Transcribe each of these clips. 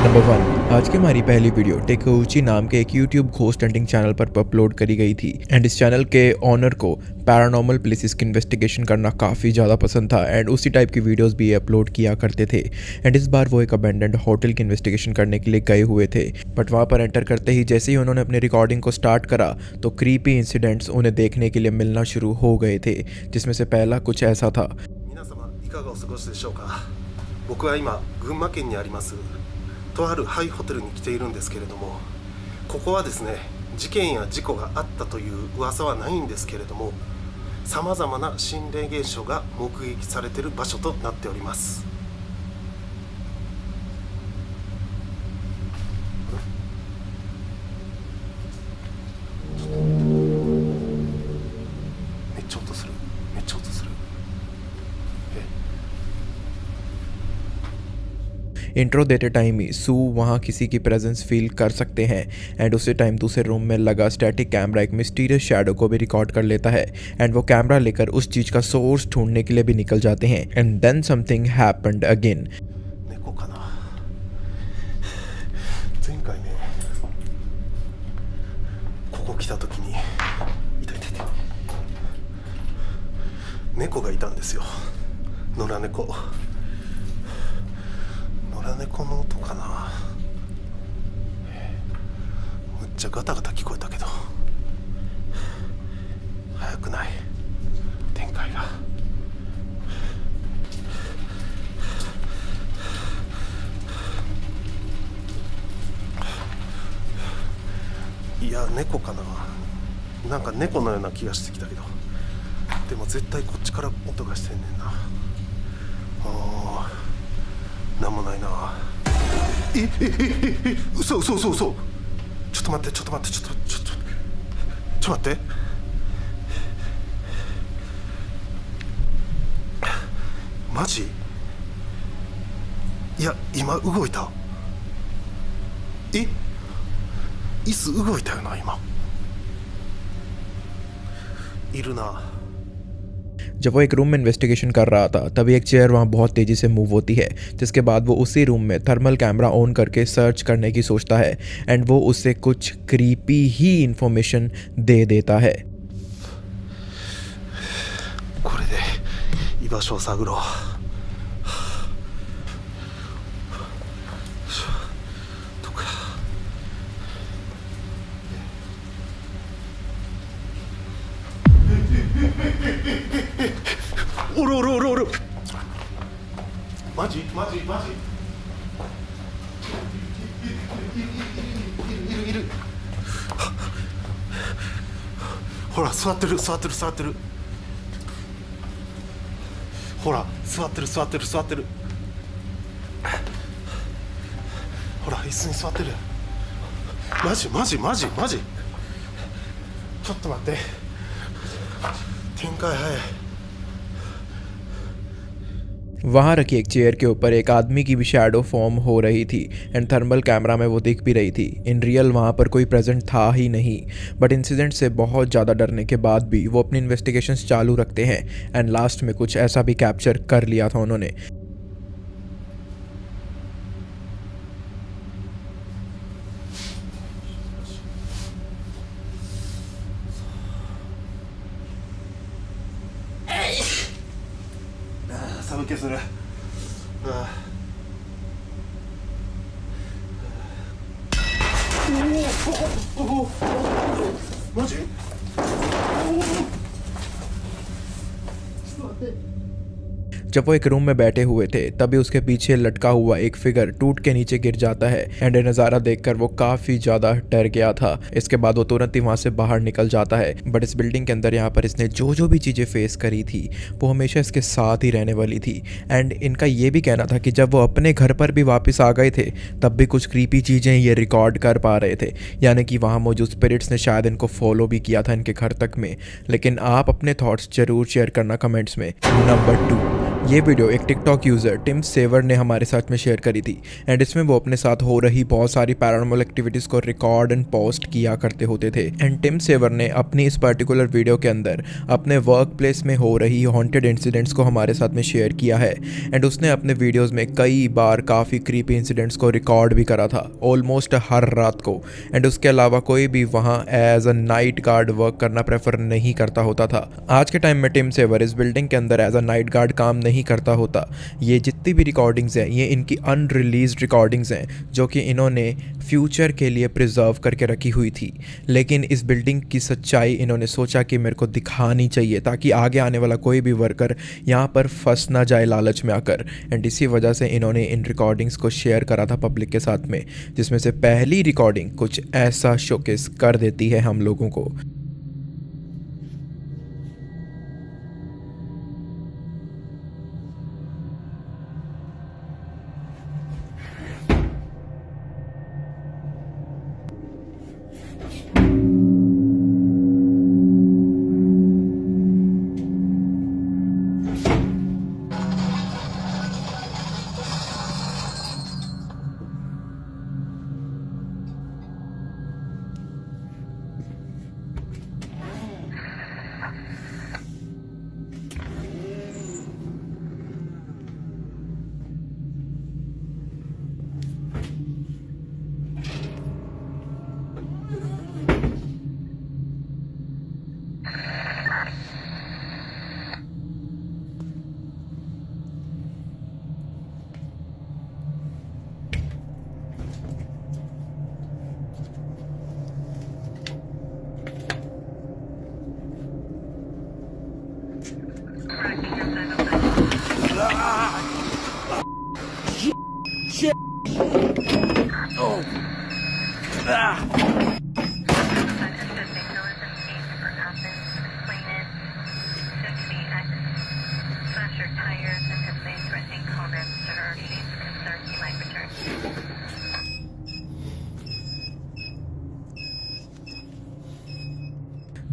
Number 1, आज की हमारी पहली वीडियो टेकुची नाम के एक यूट्यूब घोस्ट हंटिंग चैनल पर अपलोड करी गई थी एंड इस चैनल के ओनर को पैरानॉर्मल प्लेसेस की इन्वेस्टिगेशन करना काफ़ी ज़्यादा पसंद था एंड उसी टाइप की वीडियोस भी अपलोड किया करते थे। एंड इस बार वो एक अबेंडेंड होटल की इन्वेस्टिगेशन करने के लिए गए हुए थे, बट वहाँ पर एंटर करते ही जैसे ही उन्होंने अपनी रिकॉर्डिंग को स्टार्ट करा तो क्रीपी इंसिडेंट्स उन्हें देखने के लिए मिलना शुरू हो गए थे, जिसमें से पहला कुछ ऐसा था। 皆様いかがお過ごしでしょうか。僕は今群馬県にありますとあるハイホテルに来ているんですけれども、ここはですね、事件や事故があったという噂はないんですけれども、さまざまな心霊現象が目撃されている場所となっております。めっちゃ音する、めっちゃ音する。इंट्रो देते टाइम ही सू वहाँ किसी की प्रेजेंस फील कर सकते हैं एंड उसी टाइम दूसरे रूम में लगा स्टैटिक कैमरा एक मिस्टीरियस शैडो को भी रिकॉर्ड कर लेता है एंड वो कैमरा लेकर उस चीज़ का सोर्स ढूंढने के लिए भी निकल जाते हैं and then something happened again. 猫かな。前回ね、ここ来た時にいたいたいた猫がいたんですよ。野良猫。野良猫の音かな。むっちゃガタガタ聞こえたけど早くない展開が。いや猫かな。なんか猫のような気がしてきたけど、でも絶対こっちから音がしてんねんな。なんもないな。嘘嘘嘘嘘。ちょっと待ってちょっと待ってちょっと待って。マジ？いや今動いた。椅子動いたよな今。いるな。जब वो एक रूम में इन्वेस्टिगेशन कर रहा था तभी एक चेयर वहाँ बहुत तेज़ी से मूव होती है, जिसके बाद वो उसी रूम में थर्मल कैमरा ऑन करके सर्च करने की सोचता है एंड वो उससे कुछ क्रीपी ही इंफॉर्मेशन दे देता है। これで居場所を探ろう。どこや。おるおるおるおる。マジマジマジ。いるいる。ほら座ってる座ってる座ってる。ほら座ってる座ってる座ってる。ほら椅子に座ってる。マジマジマジマジ。ちょっと待って。展開早い。वहाँ रखी एक चेयर के ऊपर एक आदमी की भी शैडो फॉर्म हो रही थी एंड थर्मल कैमरा में वो दिख भी रही थी। इन रियल वहाँ पर कोई प्रेजेंट था ही नहीं, बट इंसिडेंट से बहुत ज़्यादा डरने के बाद भी वो अपनी इन्वेस्टिगेशंस चालू रखते हैं एंड लास्ट में कुछ ऐसा भी कैप्चर कर लिया था उन्होंने।寒気する。マジ？ちょっと待って。 जब वो एक रूम में बैठे हुए थे तभी उसके पीछे लटका हुआ एक फिगर टूट के नीचे गिर जाता है एंड ये नज़ारा देखकर वो काफ़ी ज़्यादा डर गया था। इसके बाद वो तुरंत ही वहाँ से बाहर निकल जाता है, बट इस बिल्डिंग के अंदर यहाँ पर इसने जो भी चीज़ें फेस करी थी वो हमेशा इसके साथ ही रहने वाली थी एंड इनका ये भी कहना था कि जब वो अपने घर पर भी वापस आ गए थे तब भी कुछ क्रीपी चीज़ें ये रिकॉर्ड कर पा रहे थे, यानी कि वहाँ मौजूद स्पिरिट्स ने शायद इनको फॉलो भी किया था इनके घर तक में। लेकिन आप अपने थॉट्स ज़रूर शेयर करना कमेंट्स में। नंबर 2, ये वीडियो एक टिकटॉक यूज़र टिम सेवर ने हमारे साथ में शेयर करी थी एंड इसमें वो अपने साथ हो रही बहुत सारी पैरानॉर्मल एक्टिविटीज़ को रिकॉर्ड एंड पोस्ट किया करते होते थे। एंड टिम सेवर ने अपनी इस पर्टिकुलर वीडियो के अंदर अपने वर्क प्लेस में हो रही हॉन्टेड इंसिडेंट्स को हमारे साथ में शेयर किया है एंड उसने अपने वीडियोज़ में कई बार काफ़ी क्रीपी इंसिडेंट्स को रिकॉर्ड भी करा था, ऑलमोस्ट हर रात को। एंड उसके अलावा कोई भी वहाँ as a night guard work करना प्रेफर नहीं करता होता था। आज के टाइम में टिम सेवर इस बिल्डिंग के अंदर एज अ नाइट गार्ड काम नहीं करता होता। ये जितनी भी रिकॉर्डिंग्स हैं ये इनकी अनरिलीज्ड रिकॉर्डिंग्स हैं जो कि इन्होंने फ्यूचर के लिए प्रिजर्व करके रखी हुई थी। लेकिन इस बिल्डिंग की सच्चाई इन्होंने सोचा कि मेरे को दिखानी चाहिए ताकि आगे आने वाला कोई भी वर्कर यहाँ पर फंस ना जाए लालच में आकर। एंड इसी वजह से इन्होंने इन रिकॉर्डिंग्स को शेयर करा था पब्लिक के साथ में, जिसमें से पहली रिकॉर्डिंग कुछ ऐसा शोकेस कर देती है हम लोगों को।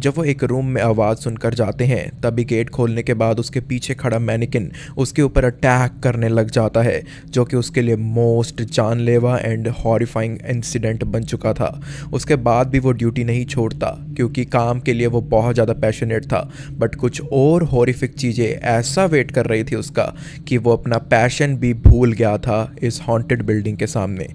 जब वो एक रूम में आवाज़ सुनकर जाते हैं तभी गेट खोलने के बाद उसके पीछे खड़ा मैनिकिन उसके ऊपर अटैक करने लग जाता है, जो कि उसके लिए मोस्ट जानलेवा एंड हॉरिफाइंग इंसिडेंट बन चुका था। उसके बाद भी वो ड्यूटी नहीं छोड़ता क्योंकि काम के लिए वो बहुत ज़्यादा पैशनेट था, बट कुछ और हॉरिफिक चीज़ें ऐसा वेट कर रही थी उसका कि वो अपना पैशन भी भूल गया था इस हॉन्टेड बिल्डिंग के सामने।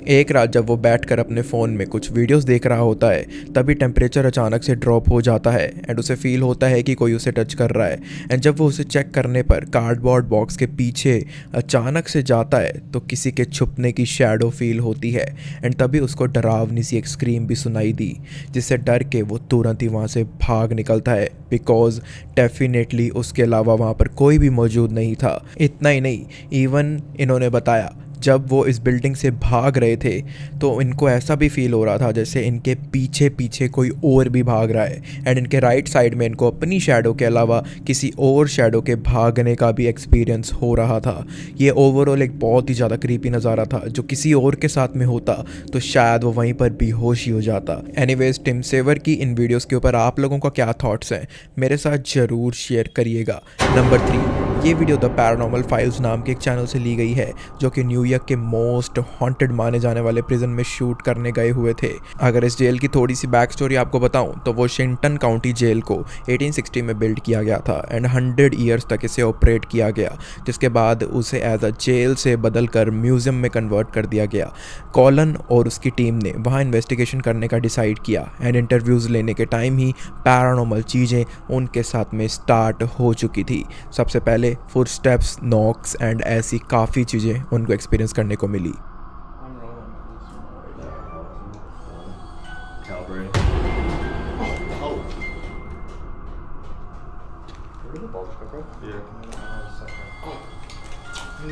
एक रात जब वो बैठकर अपने फ़ोन में कुछ वीडियोस देख रहा होता है तभी टेम्परेचर अचानक से ड्रॉप हो जाता है एंड उसे फील होता है कि कोई उसे टच कर रहा है। एंड जब वो उसे चेक करने पर कार्डबोर्ड बॉक्स के पीछे अचानक से जाता है तो किसी के छुपने की शैडो फील होती है एंड तभी उसको डरावनी सी एक स्क्रीम भी सुनाई दी, जिससे डर के वो तुरंत ही वहाँ से भाग निकलता है बिकॉज डेफिनेटली उसके अलावा वहाँ पर कोई भी मौजूद नहीं था। इतना ही नहीं, इवन इन्होंने बताया जब वो इस बिल्डिंग से भाग रहे थे तो इनको ऐसा भी फील हो रहा था जैसे इनके पीछे पीछे कोई और भी भाग रहा है एंड इनके राइट साइड में इनको अपनी शैडो के अलावा किसी और शैडो के भागने का भी एक्सपीरियंस हो रहा था। ये ओवरऑल एक बहुत ही ज़्यादा क्रीपी नज़ारा था जो किसी और के साथ में होता तो शायद वो वहीं पर बेहोश ही हो जाता। एनीवेज, टिम सेवर की इन वीडियोज़ के ऊपर आप लोगों का क्या थॉट्स हैं मेरे साथ ज़रूर शेयर करिएगा। नंबर 3, ये वीडियो द पैरानॉर्मल फाइल्स नाम के एक चैनल से ली गई है जो कि न्यूयॉर्क के मोस्ट हॉन्टेड माने जाने वाले प्रिजन में शूट करने गए हुए थे। अगर इस जेल की थोड़ी सी बैक स्टोरी आपको बताऊं तो वॉशिंगटन काउंटी जेल को 1860 में बिल्ड किया गया था एंड 100 ईयर्स तक इसे ऑपरेट किया गया, जिसके बाद उसे एज अ जेल से बदल कर म्यूजियम में कन्वर्ट कर दिया गया। कॉलन और उसकी टीम ने वहाँ इन्वेस्टिगेशन करने का डिसाइड किया एंड इंटरव्यूज़ लेने के टाइम ही पैरानॉर्मल चीज़ें उनके साथ में स्टार्ट हो चुकी थी। सबसे पहले फुटस्टेप्स, नॉक्स एंड ऐसी काफ़ी चीज़ें उनको एक्सपीरियंस करने को मिली।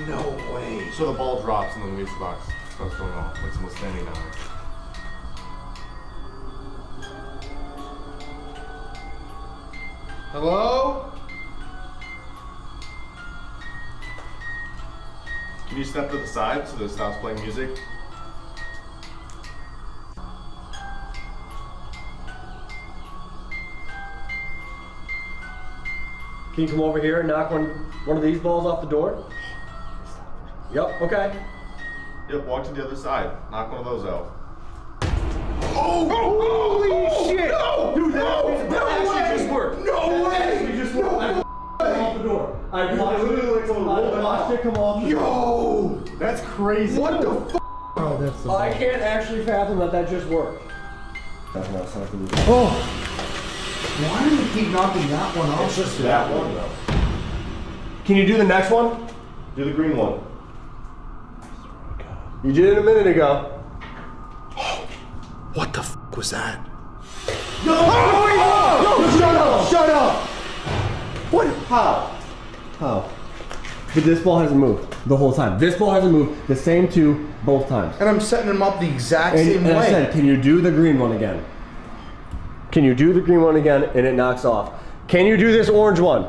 No way. So the ball drops and then the music box starts going off like someone's standing down there. Hello? Can you step to the side so that it stops playing music? Can you come over here and knock one of these balls off the door? Yep, okay. Yep, walk to the other side. Knock one of those out. Holy shit! No! Dude, that actually just worked. No way! That actually just worked. Off the door. I literally like someone rolled it watched off. it come off. Yo! That's crazy. What the f? Oh, that's the I can't actually fathom that just worked. Oh! Why do we keep knocking that one off? It's just that one though. Can you do the next one? Do the green one. You did it a minute ago. What the f was that? No! Shut up! Shut up! What? How? But this ball hasn't moved the whole time. This ball hasn't moved. The same two both times. And I'm setting them up the exact And, same and way. I said, can you do the green one again? Can you do the green one again? And it knocks off. Can you do this orange one?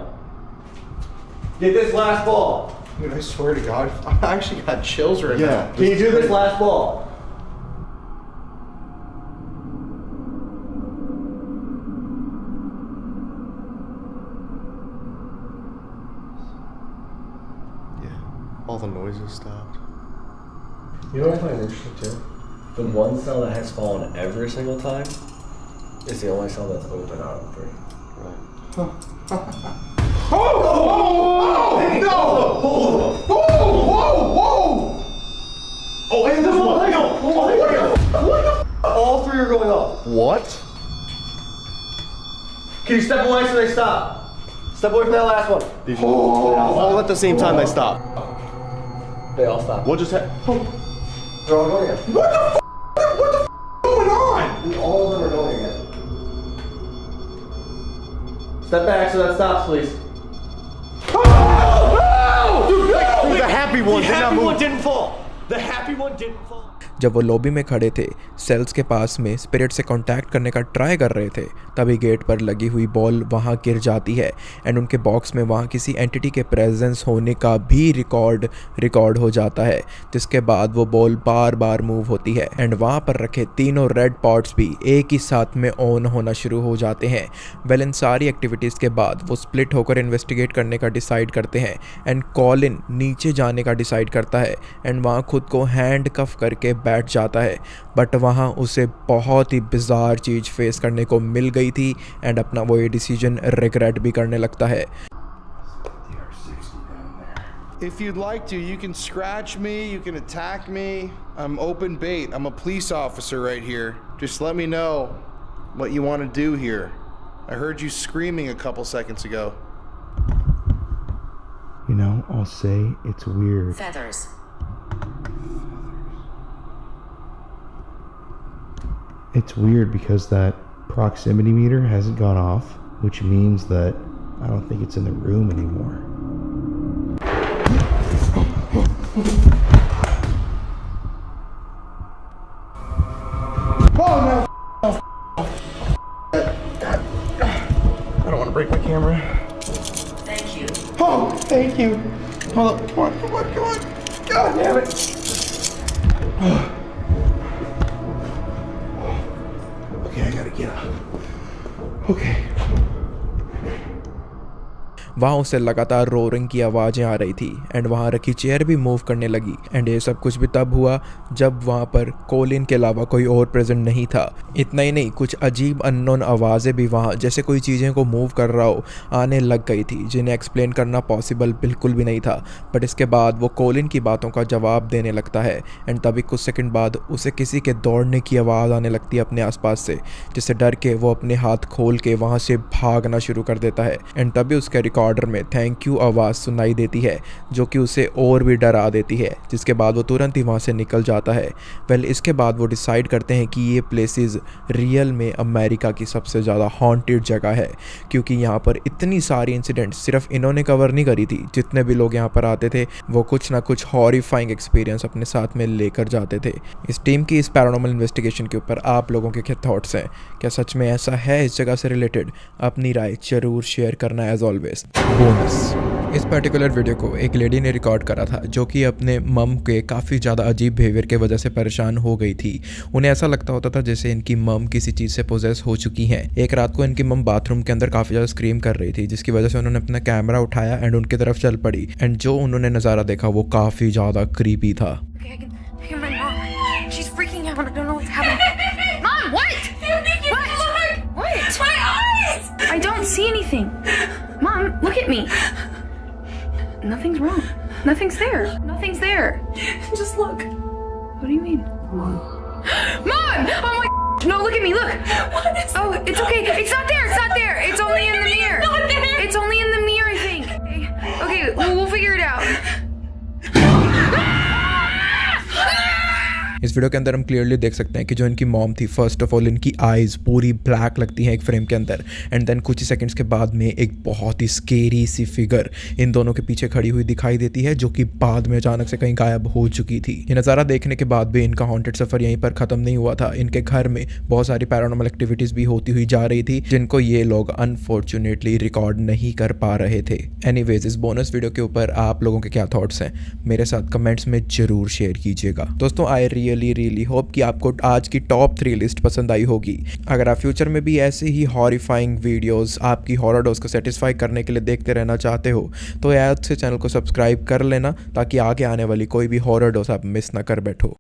Get this last ball. Dude, I swear to God, I actually got chills right now. Can you do this last ball? Yeah. All the noises stopped. You know what I find interesting too? The one cell that has fallen every single time is the only cell that's open out of the three. Oh, and this one! All three are going off. What? Can you step away so they stop? Step away from that last one. All at the same time they stop. They all stop. What just happened? They're all going again. What the going on? All of them are going again. Step back so that stops, please. Dude, the happy one did not move. didn't fall. The happy one didn't fall. जब वो lobby में खड़े थे, sales के पास में spirit से contact करने का ट्राई कर रहे थे, तभी गेट पर लगी हुई बॉल वहाँ गिर जाती है एंड उनके बॉक्स में वहाँ किसी एंटिटी के प्रेजेंस होने का भी रिकॉर्ड हो जाता है, जिसके बाद वो बॉल बार बार मूव होती है एंड वहाँ पर रखे तीनों रेड पॉट्स भी एक ही साथ में ऑन होना शुरू हो जाते हैं। वेल, इन सारी एक्टिविटीज़ के बाद वो स्प्लिट होकर इन्वेस्टिगेट करने का डिसाइड करते हैं एंड कॉलिन नीचे जाने का डिसाइड करता है एंड वहाँ खुद को हैंड कफ करके बैठ जाता है, बट वहाँ उसे बहुत ही बिजार चीज़ फेस करने को मिल गई थी एंड अपना वो ये डिसीजन रिग्रेट भी करने लगता है। If you'd like to, you can scratch me, you can attack me. I'm open bait. I'm a police officer right here. Just let me know what you want to do here. I heard you screaming a couple seconds ago. You know, I'll say it's weird. Feathers. It's weird because that proximity meter hasn't gone off, which means that I don't think it's in the room anymore. Oh no! I don't want to break my camera. Thank you. Oh, thank you. Hold up. Come on, come on, come on. God damn it. Okay, I gotta get up. Okay. वहाँ उसे लगातार roaring की आवाज़ें आ रही थी and वहाँ रखी chair भी मूव करने लगी एंड ये सब कुछ भी तब हुआ जब वहाँ पर कोलिन के अलावा कोई और प्रेजेंट नहीं था। इतना ही नहीं, कुछ अजीब अननोन आवाज़ें भी वहाँ जैसे कोई चीज़ें को मूव कर रहा हो आने लग गई थी, जिन्हें एक्सप्लेन करना पॉसिबल बिल्कुल भी नहीं था। बट इसके बाद वो कोलिन की बातों का जवाब देने लगता है एंड तभी कुछ सेकंड बाद उसे किसी के दौड़ने की आवाज़ आने लगती है अपने आसपास से, जिससे डर के वो अपने हाथ खोल के वहाँ से भागना शुरू कर देता है एंड तभी उसके रिकॉर्डर में थैंक यू आवाज़ सुनाई देती है जो कि उसे और भी डरा देती है, जिसके बाद वो तुरंत ही वहाँ से निकल जाता है। वेल इसके बाद वो डिसाइड करते हैं कि ये प्लेसेस रियल में अमेरिका की सबसे ज़्यादा हॉन्टेड जगह है, क्योंकि यहाँ पर इतनी सारी इंसिडेंट्स सिर्फ इन्होंने कवर नहीं करी थी। जितने भी लोग यहाँ पर आते थे वो कुछ ना कुछ हॉरिफाइंग एक्सपीरियंस अपने साथ में लेकर जाते थे। इस टीम की इस पैरानॉर्मल इन्वेस्टिगेशन के ऊपर आप लोगों के क्या थॉट्स हैं? क्या सच में ऐसा है इस जगह से रिलेटेड? अपनी राय जरूर शेयर करना एज ऑलवेज। बोनस, इस पर्टिकुलर वीडियो को एक लेडी ने रिकॉर्ड करा था जो कि अपने मम के काफ़ी ज़्यादा अजीब बिहेवियर के वजह से परेशान हो गई थी। उन्हें ऐसा लगता होता था जैसे इनकी मम किसी चीज़ से पोजेस हो चुकी हैं। एक रात को इनकी मम बाथरूम के अंदर काफ़ी ज़्यादा स्क्रीम कर रही थी, जिसकी वजह से उन्होंने अपना कैमरा उठाया एंड उनकी तरफ चल पड़ी एंड जो उन्होंने नज़ारा देखा वो काफ़ी ज़्यादा क्रीपी था। Okay, I can my mom. She's freaking out. I don't know what's happening. Mom, what? What? What? My eyes! I don't see anything. Mom, look at me. Nothing's wrong. Nothing's there. Nothing's there. Just look. What do you mean? Mom! Oh my! No, look at me. Look. What is Oh, it's okay. It's not there. It's not there. It's only in the mirror. not there. It's only in the mirror, I think. Okay, we'll figure it out. इस video के अंदर हम clearly देख सकते हैं कि जो इनकी मॉम थी, फर्स्ट ऑफ ऑल इनकी आईज पूरी ब्लैक लगती हैं एक फ्रेम के अंदर एंड देन कुछ ही सेकंड्स के बाद में एक बहुत ही स्केरी सी फिगर इन दोनों के पीछे खड़ी हुई दिखाई देती है, जो कि बाद में अचानक से कहीं गायब हो चुकी थी। ये नज़ारा देखने के बाद भी इनका हॉन्टेड सफ़र यहीं पर ख़त्म नहीं हुआ था। इनके घर में बहुत सारी पैरानॉर्मल एक्टिविटीज़ भी होती हुई जा रही थी, जिनको ये लोग अनफॉर्चुनेटली रिकॉर्ड नहीं कर पा रहे थे। एनीवेज, इस बोनस वीडियो के ऊपर आप लोगों के क्या थॉट्स हैं मेरे साथ कमेंट्स में ज़रूर शेयर कीजिएगा। दोस्तों, आई रियली होप कि आपको आज की टॉप 3 लिस्ट पसंद आई होगी। अगर आप फ्यूचर में भी ऐसे ही हॉरिफाइंग वीडियोस आपकी हॉरर डोज को सेटिस्फाई करने के लिए देखते रहना चाहते हो तो आज से चैनल को सब्सक्राइब कर लेना, ताकि आगे आने वाली कोई भी हॉरर डोज आप मिस ना कर बैठो।